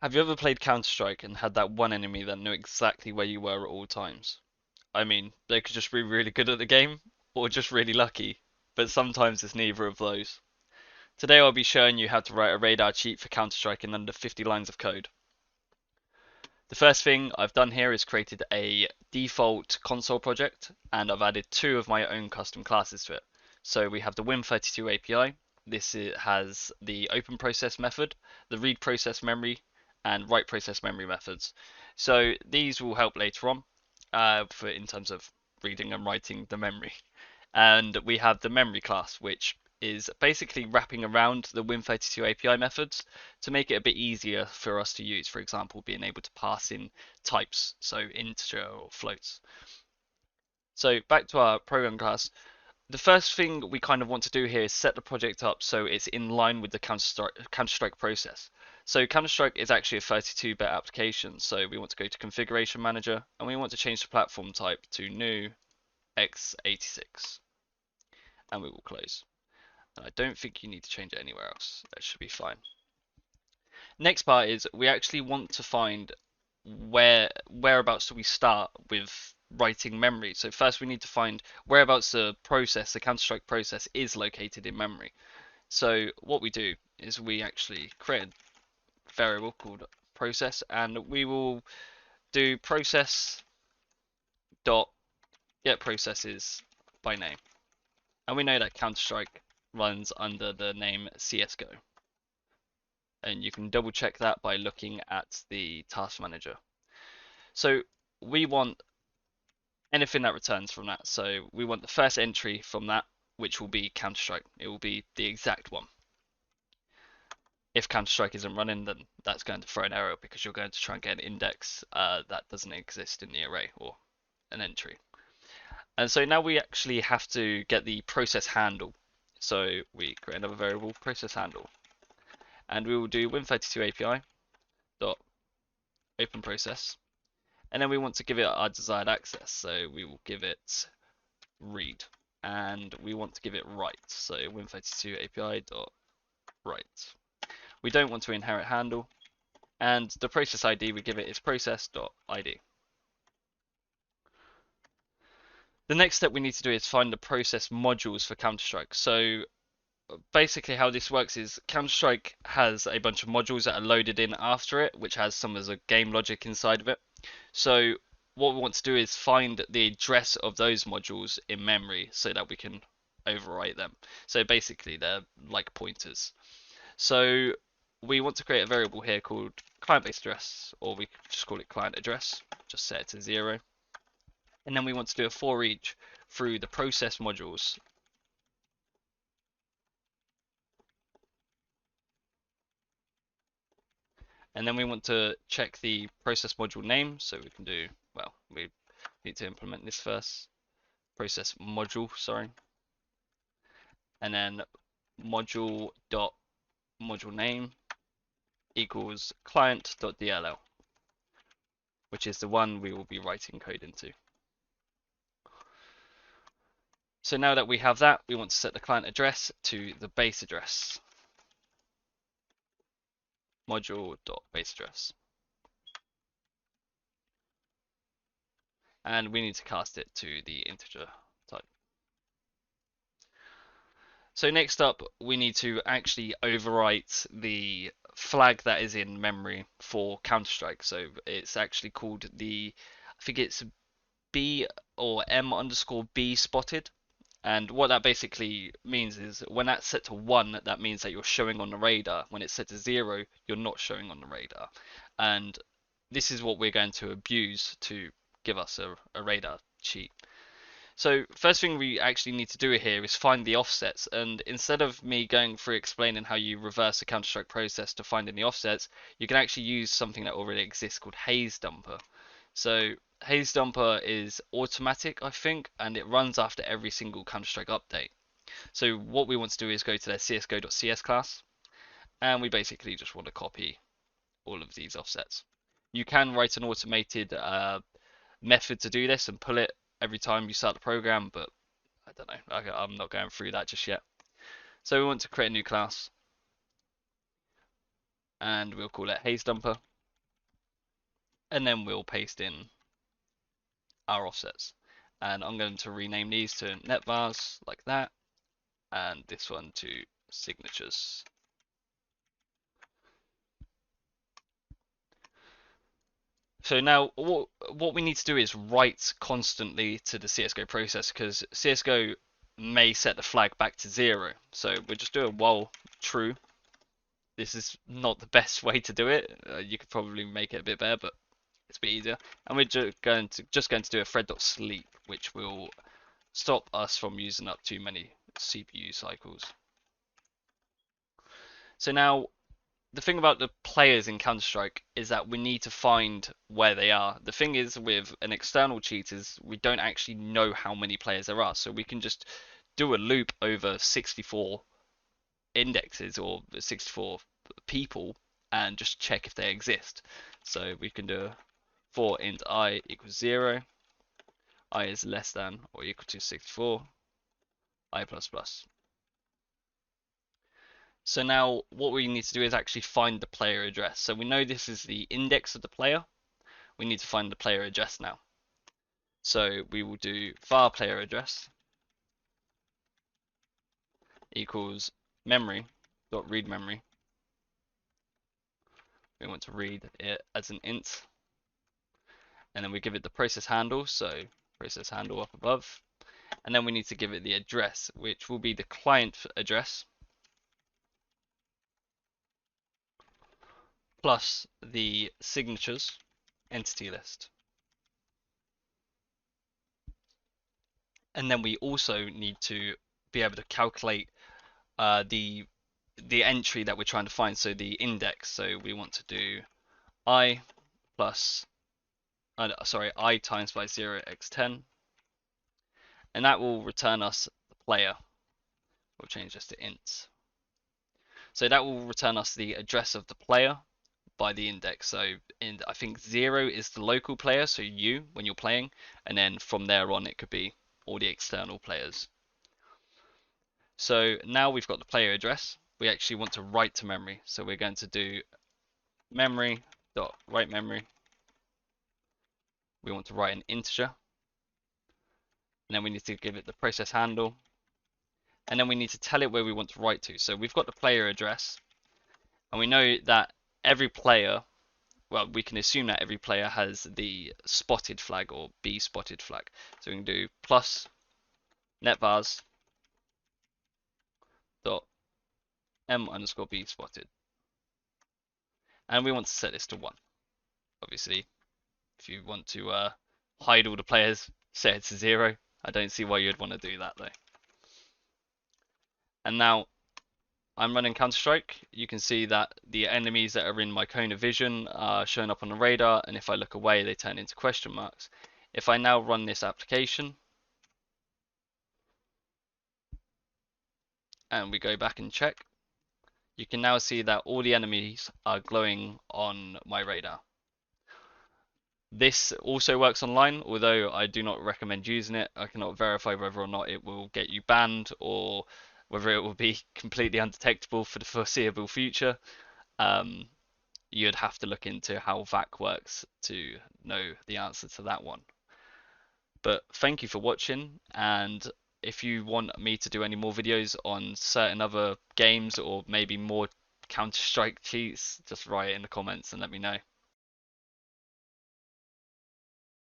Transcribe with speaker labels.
Speaker 1: Have you ever played Counter-Strike and had that one enemy that knew exactly where you were at all times? I mean, they could just be really good at the game or just really lucky, but sometimes it's neither of those. Today I'll be showing you how to write a radar cheat for Counter-Strike in under 50 lines of code. The first thing I've done here is created a default console project and I've added two of my own custom classes to it. So we have the Win32 API. This has the open process method, the read process memory, and write process memory methods. So these will help later on for in terms of reading and writing the memory. And we have the memory class, which is basically wrapping around the Win32 API methods to make it a bit easier for us to use. For example, being able to pass in types, so integer or floats. So back to our program class. The first thing we kind of want to do here is set the project up so it's in line with the Counter-Strike process. So Counter-Strike is actually a 32-bit application, so we want to go to Configuration Manager and we want to change the platform type to new x86 and we will close. And I don't think you need to change it anywhere else. That should be fine. Next part is we actually want to find whereabouts do we start with writing memory. So first we need to find whereabouts the process, the Counter-Strike process is located in memory. So what we do is we actually create a variable called process and we will do process dot get processes by name. And we know that Counter-Strike runs under the name CSGO. And you can double check that by looking at the task manager. So we want anything that returns from that. So we want the first entry from that, which will be Counter-Strike. It will be the exact one. If Counter-Strike isn't running, then that's going to throw an error because you're going to try and get an index that doesn't exist in the array or an entry. And so now we actually have to get the process handle. So we create another variable, process handle. And we will do Win32 API dot open process, and then we want to give it our desired access, so we will give it read, and we want to give it write, so Win32 API dot write. We don't want to inherit handle, and the process ID we give it is process dot ID. The next step we need to do is find the process modules for Counter-Strike. So basically how this works is Counter-Strike has a bunch of modules that are loaded in after it, which has some as a game logic inside of it. So what we want to do is find the address of those modules in memory so that we can overwrite them. So basically they're like pointers. So we want to create a variable here called client base address, or we could just call it client address, just set it to 0. And then we want to do a for each through the process modules. And then we want to check the process module name. So we can do, well, we need to implement this first. Process module, sorry. And then module dot module name equals client.dll, which is the one we will be writing code into. So now that we have that, we want to set the client address to the base address. Module.base address. And we need to cast it to the integer type. So next up, we need to actually overwrite the flag that is in memory for Counter-Strike. So it's actually called the, I think it's B or M underscore B spotted. And what that basically means is when that's set to 1, that means that you're showing on the radar. When it's set to 0, you're not showing on the radar. And this is what we're going to abuse to give us a radar cheat. So first thing we actually need to do here is find the offsets, and instead of me going through explaining how you reverse the Counter-Strike process to finding the offsets, you can actually use something that already exists called Haze dumper. So Haze dumper is automatic, I think, and it runs after every single Counter-Strike update. So what we want to do is go to their csgo.cs class, and we basically just want to copy all of these offsets. You can write an automated method to do this and pull it every time you start the program, but I don't know. I'm not going through that just yet. So we want to create a new class, and we'll call it Haze dumper. and then we'll paste in our offsets. And I'm going to rename these to netvars like that, and this one to signatures. So now what we need to do is write constantly to the CSGO process, because CSGO may set the flag back to 0. So we'll just do a while true. This is not the best way to do it. You could probably make it a bit better, but it's a bit easier. And we're just going to do a thread.sleep, which will stop us from using up too many CPU cycles. So now the thing about the players in Counter-Strike is that we need to find where they are. The thing is, with an external cheat is we don't actually know how many players there are, so we can just do a loop over 64 indexes or 64 people and just check if they exist. So we can do for int I equals 0, I is less than or equal to 64, I plus plus. So now what we need to do is actually find the player address. So we know this is the index of the player. We need to find the player address now. So we will do var player address equals memory dot read memory. We want to read it as an int, and then we give it the process handle, so process handle up above, and then we need to give it the address, which will be the client address plus the signatures entity list. And then we also need to be able to calculate the entry that we're trying to find, so the index. So we want to do I plus I times by 0x10, and that will return us the player. We'll change this to int. So that will return us the address of the player by the index. So I think 0 is the local player, so you when you're playing, and then from there on it could be all the external players. So now we've got the player address. We actually want to write to memory, so we're going to do memory dot write memory. We want to write an integer, and then we need to give it the process handle, and then we need to tell it where we want to write to. So we've got the player address, and we know that every player, well, we can assume that every player has the spotted flag or B spotted flag. So we can do plus netvars dot m underscore B spotted, and we want to set this to 1. Obviously, if you want to hide all the players, set it to 0. I don't see why you'd want to do that though. And now I'm running Counter-Strike. You can see that the enemies that are in my cone of vision are showing up on the radar, and if I look away, they turn into question marks. If I now run this application, and we go back and check, you can now see that all the enemies are glowing on my radar. This also works online, although I do not recommend using it. I cannot verify whether or not it will get you banned or whether it will be completely undetectable for the foreseeable future. You'd have to look into how VAC works to know the answer to that one. But thank you for watching, and if you want me to do any more videos on certain other games or maybe more Counter-Strike cheats, just write it in the comments and let me know.